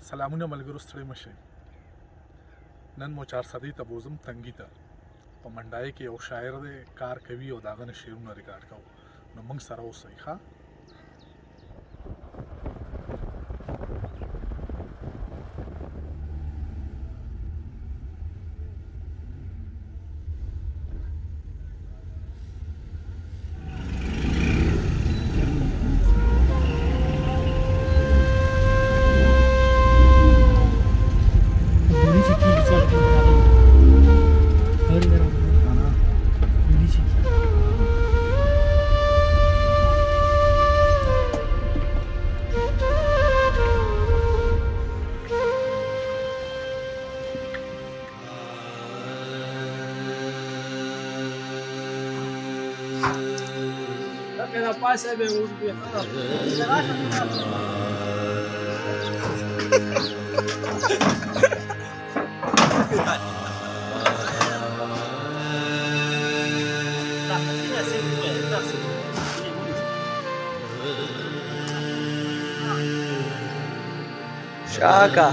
سلامونه ملګرو، ستړي مشئ. نن مو 400 ته بوزم تنګي ته. په منډای کې یو شاعر دی، کار کوي او د هغه نه شعرونه ریکارډ کوو. نو موږ سره اوسئ ښه. Pasa bem o dia. Shaka.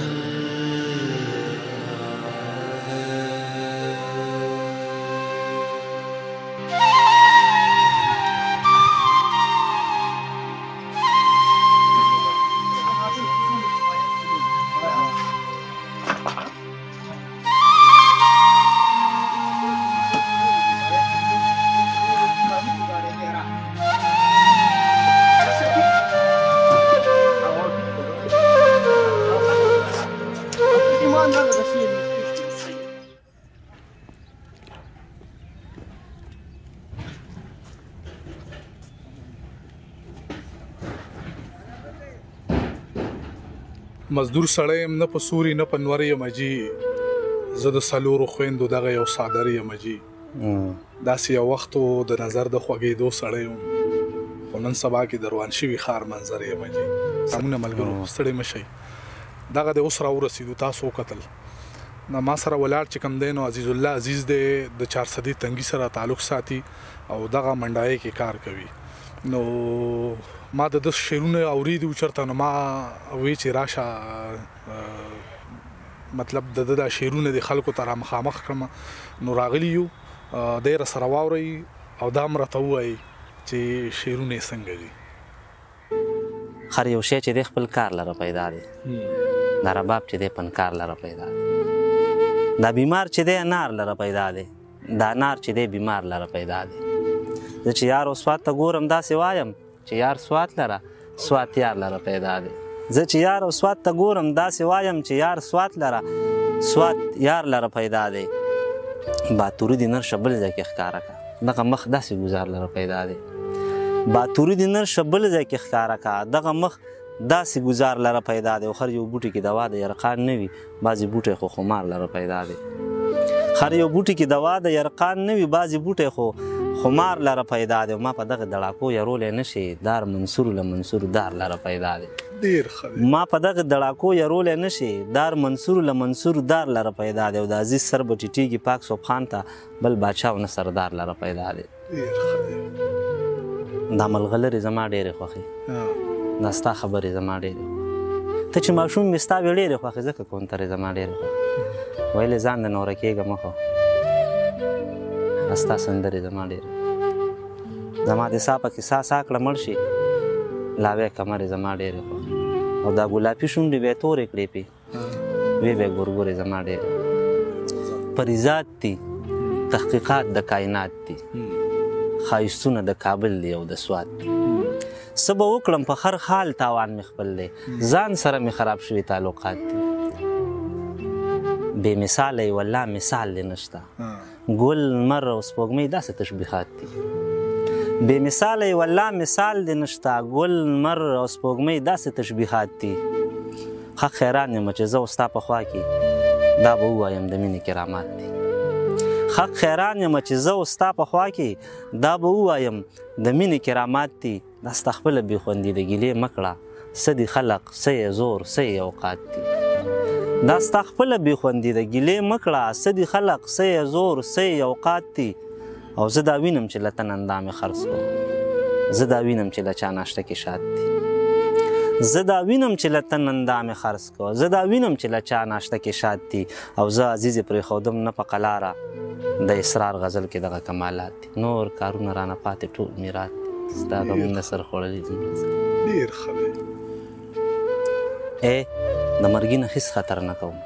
مزدور سړی یم، نه په سوري نه په نوري یم اجي. زه د څلورو خویندو دغه یو څادر یم اجي. داسې یو وخت و د نظر د خوږېدو سړی یم، خو نن سبا کې د روان شوي ښار منظر یم اجي. سلامونه ملګرو، ستړي مشئ. دغه د اوس راورسېدو، تاسو وکتل. نو ما سره ولاړ چې کوم دی نو عزیز الله عزیز دی، د 400 تنګي سره تعلق ساتي او دغه منډای کې کار کوي. نو ما د شعرونه اوریدي چېرته، نو ما وی چې راشه مطلب د شعرونه د خلکو ته رامخامخ کړم. نو راغلي یو دی راسره واورئ او دا هم راته ووایي چې شعرونه یې څنګه دي. هر یو شی چې دی خپل کار لره پیدا دی. دا رباب چې دی پنکار لره پیدا دی. دا بیمار چې دی نار لره پیدا دی. دا نار چې دی بیمار لره پیدا دی. زه چې یار او سوات ته ګورم داسې وایم چې یار سوات لره، سوات یار لره پیدا دی. زه چې یار او سوات ته ګورم داسې وایم چې یار سوات لره، سوات یار لره پیدا دی. باتوري دي نرشه بل ځای کې ښکاره کړه، دغه مخ داسې ګزار لره پیدا دی. باتوري دي نرشه بل ځای کې ښکاره کړه، دغه مخ داسې ګزار لره پیدا دی. خو هر یو بوټي کې دوا د یرقان نه وي، بعضې بوټی خو خمار لره پیدا دی. هر یو بوټي کې دوا د یرقان نه وي، بعضې بوټی خو خمار لره پیدا دی. ما په دغه دړاکو یرولی نشي، دار منصور له منصور دار لره پیدا دی. ما په دغه دړاکو یرولی نشي، دار منصور له منصور دار لره پیدا دی. او د عزیز سر به ټیټېږي پاک صوب خان ته، بل باچا او نه سردار لره پیدا دی. دا ملغلرې زما ډېرې خوښې، دا ستا خبرې زما ډېرې. ته چې ماشوم مې ستا وې ډېرې خوښې، ځکه کونترې زما ډېرې خوښې. ویلې ځان د نوره کېږه مه خو، ستا سندرې زما ډېرې. زما د سا پکې سا سا کړه مړ شي، لاوی کمرې زما ډېرې خوښې. او دا ګلابي شونډې به یې تورې کړې پې، وی به یې ګورګورې زما ډېرې. فریضات دي، تحقیقات د کائنات دي، ښایستونه د کابل دی او د سوات دي. څه به وکړم په هر حال تاوان مې خپل دی، ځان سره مې خراب شوي تعلقات دي. بې مثاله یې والله مثال دی نشته، ګل لمر او سپوږمۍ داسې تشبیهات دي. بې مثاله یې والله مثال دی نشته، ګل لمر او سپوږمۍ داسې تشبیهات دي. حق خیران یم چې زه ستا په خوا کې دا به ووایم د مینې کرامات دي. حق خیران یم چې زه ستا په خوا کې دا به ووایم د مینې کرامات دي. دا ستا خپله بې خوندي د ګیلې مه کړه، څه دي خلق څه یې زور څه یې اوقات دي. دا ستا خپله بې خوندي د ګیلې مه کړه، څه دي خلق څه یې زور څه یې اوقات دي. او زه دا وینم چې له تن اندامې خرڅ کړو، زه دا وینم چې له چا ناشته کې شات دي. زه دا وینم چې له ته نندا مې خرڅ کړه، زه دا وینم چې له چا ناشته کې شاد دي، او زه عزیز یې پرېښودم نه په قلاره د اسرار غزل کې دغه کمالات دي. نور کارونه رانه پاتې ټول میرات دي، ستا غمونه سر خوړلي دومره ډېر ښه دی. د مرګي نه هېڅ خطر نه کوم،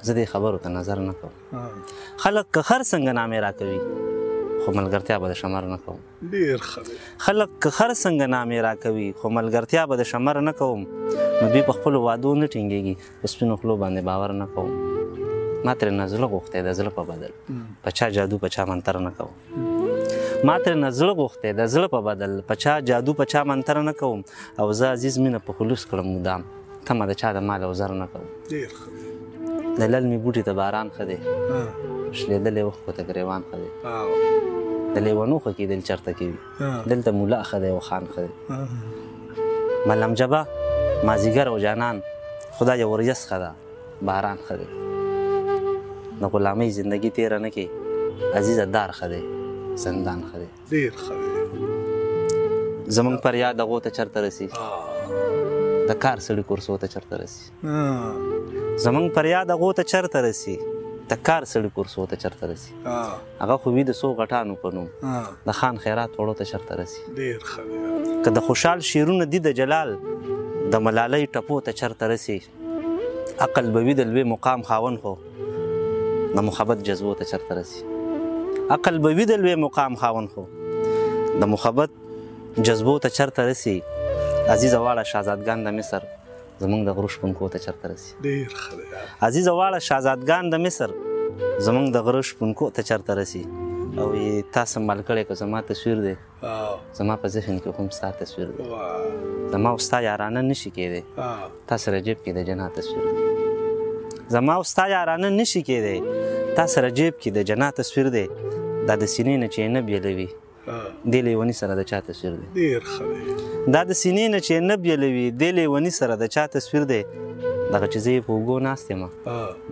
زه دې خبرو ته نظر نه کوم. خلک که هر څنګه نامې راکوي خو ملګرتیا به د شمر نه کوم. ډېر ښه دی. خلک که هر څنګه نامې راکوي خو ملګرتیا به د شمر نه کوم. نو دوی په خپلو وعدو نه ټینګېږي، په سپینو خولو باندې باور نه کوم. ما ترېنه زړه غوښتی د زړه په بدل، په چا جادو په چا منتر نه کوم. ما ترېنه زړه غوښتی د زړه په بدل، په چا جادو په چا منتر نه کوم. او زه عزیز مینه په خلوص کړم مدام، تمه د چا د مال او زر نه کوم. ډېر ښه دی. د للمې بوټي ته باران ښه دی، شلېدلی وخت ته ګریوان ښه دی. د لیونو ښه کېدل چېرته کې وي، دلته مولا ښه دی او خان ښه دی. ملم جبه مازدیګر او جانان، خدای یو ورځ ښه ده باران ښه دی. د غلامۍ زندګي تېره نه کې عزیزه دار ښه دی زندان ښه دی. ډېر ښه دی. زمونږ پر یاد هغو ته چېرته رسي، د کار سړي کورسو ته چېرته رسي. زمونږ پر یاد هغو ته چېرته رسي، د کار سړي کورسو ته چېرته رسي. هغه خو وي د څو غټانو په نوم، د خان خیرات وړو ته چېرته رسي. ډېر ښه دی. که د خوشحال شعرونه دي د جلال، د ملالۍ ټپو ته چېرته رسي. عقل به وي د لوی مقام خاوند، خو د محبت جذبو ته چېرته رسي. عقل به وي د لوی مقام خاوند، خو د محبت جذبو ته چېرته رسي. عزیزه واړه شهزادګان د مصر زمونږ د غرو شپونکو ته چېرته رسي. ډېر ښه دی. عزیزه واړه شهزادګان د مصر زمونږ د غره شپونکو ته چېرته رسي. او تاسو مل کړی که زما تصویر دی، زما په ذهن کې هم ستا تصویر دی. زما او ستا یارانه نشي کېدی، تا سره جیب کې د جنا تصویر دی. زما او ستا یارانه نشي کېدی، تا سره جیب کې د جنا تصویر دی. دا د سینې نه چې یې نه بېلوي، دې لیوني سره د چا تصویر دی. ډېر ښه دی. دا د سینې نه چې یې نه بېلوي، دې لیوني سره د چا تصویر دی. دغه چې زه یې په اوږو ناست یم،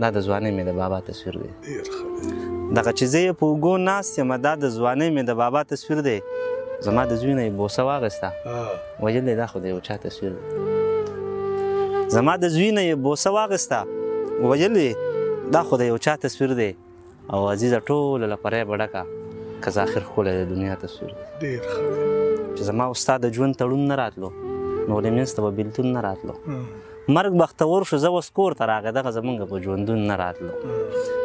دا د ځوانۍ مې د بابا تصویر دی. ډېر ښه دی. دغه چې زه یې په اوږو ناست یم، دا د ځوانۍ مې د بابا تصویر دی. زما د زوی نه یې بوسه واخیسته، ویل دی دا خو د یو چا تصویر دی. زما د زوی نه یې بوسه واخیسته، ویل دی دا خو د یو چا تصویر دی. او عزیزه ټوله له فریبه ډکه که ظاهر ښکلی د دنیا تصویر دی. ډېر ښه دی. چې زما او ستا د ژوند تړون نه راتلو، نو ولې منځ ته به بېلتون نه راتلو. مرګ بختور شو، زه اوس کور ته راغی، دغه زمونږ په ژوندون نه راتلو.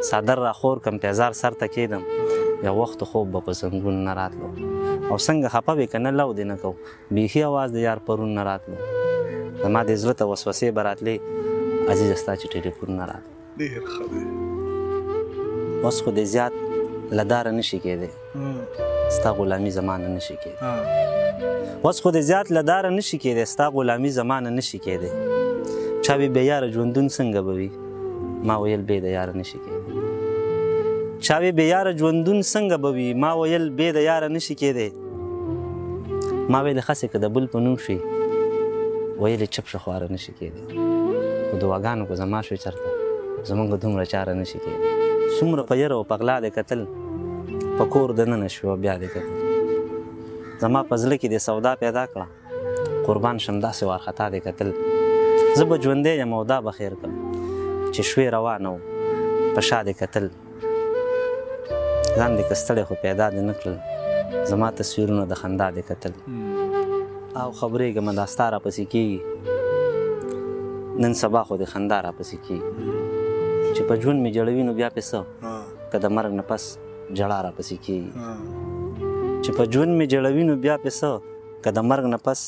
څادر راخور کم تیزار سر ته کېدم، یو وخت خوب به په زنګون نه راتلو. او څنګه خفه وې که نه لو دې نه کو، بیخي اواز د یار پرون نه راتلو. زما دې زړه ته وسوسې به راتلې، عزیزه ستا چې ټلیفون نه راتلو. ډېر ښه دی. اوس خو دې زیات له داره نشي کېدی، ستا غلامي زمانه نشي کېدی. اوس خو دې زیات له داره نشي کېدی، ستا غلامي زمانه نشي کېدی. چا وی بې یاره ژوندون څنګه به وي، ما ویل بې د یاره نشي کېدی. چا وی بې یاره ژوندون څنګه به وي، ما ویل بې د یاره نشي کېدی. ما ویلې خسې که د بل په نوم شي، ویلې چپ شه خواره نشي کېدی. خو دعاګانو که زما شوې چېرته، زمونږ دومره چاره نشي کېدی. څومره په یره او په غلا دې کتل، په کور دننه شوه بیا دې کتل. زما په زړه کې دې سودا پیدا کړه، قربان شم داسې وارخطا دې کتل. زه به ژوندی یم او دا به خیر کړم، چې شوې روانه وم په شا دې کتل. ځان دې که ستړی خو پیدا دې نه کړل، زما تصویرونه د خندا دې کتل. او خبرېږمه دا ستا راپسې کېږي، نن سبا خو دې خندا راپسې کېږي. چې په ژوند مې جړوي نو بیا پې څه، که د مرګ نه پس جړا راپسې کېږي. چې په ژوند مې جړوي نو بیا پې څه، که د مرګ نه پس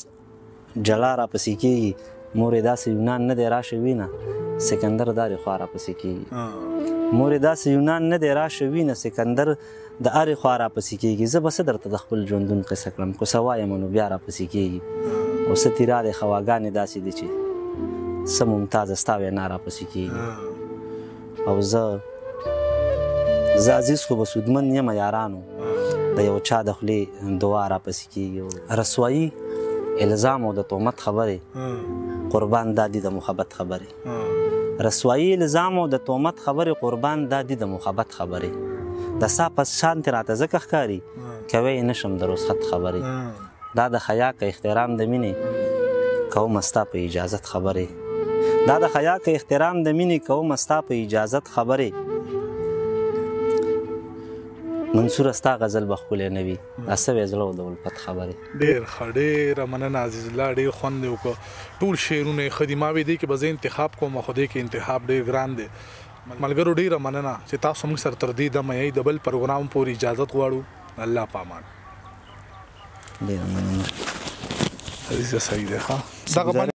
جړا راپسې کېږي. مورې داسې یونان نه دی راشه وینه، سکندر دارې خوا راپسې کېږي. مورې داسې یونان نه دی راشه وینه، سکندر د هرې خوا راپسې کېږي. زه به څه درته د خپل ژوندون قصه کړم، که څه وایم نو بیا راپسې کېږي. او څه تیرا دی خواګانې داسې دي چې څه ممتازه ستا وینا راپسې کېږي. او زه عزیز خو به سودمن یم یارانو، د یو چا د خولې دعا راپسې کېږي. رسوایي، الزام او د تهمت خبرې، قربان دادي د محبت خبرې. رسوایي، الزام او د تهمت خبرې، قربان دادي د محبت خبرې. د سا پس شانتې راته ځکه ښکاري، کوی نشم د رسخت خبرې. دا د حیا که احترام د مینې، کوم ستا په اجازت خبرې دا د حیا که احترام د مینې کوم ستا په اجازت خبرې منصور ستا غزل به ښکلی نه وي دا څه وی زړه د الفت خبرې ډېر ښه ډېره مننه عزیز الله ډېر خوند یې وکړه ټول شعرونه یې ښه دي ما وې دی کې به زه انتخاب کوم خو دې کې انتخاب ډېر ګران دی ملګرو ډېره مننه چې تاسو موږ سره تر دې دمه یې د بل پروګرام پورې اجازت غواړو الله په امان ډېره مننه عزیزه صحیح دی ښه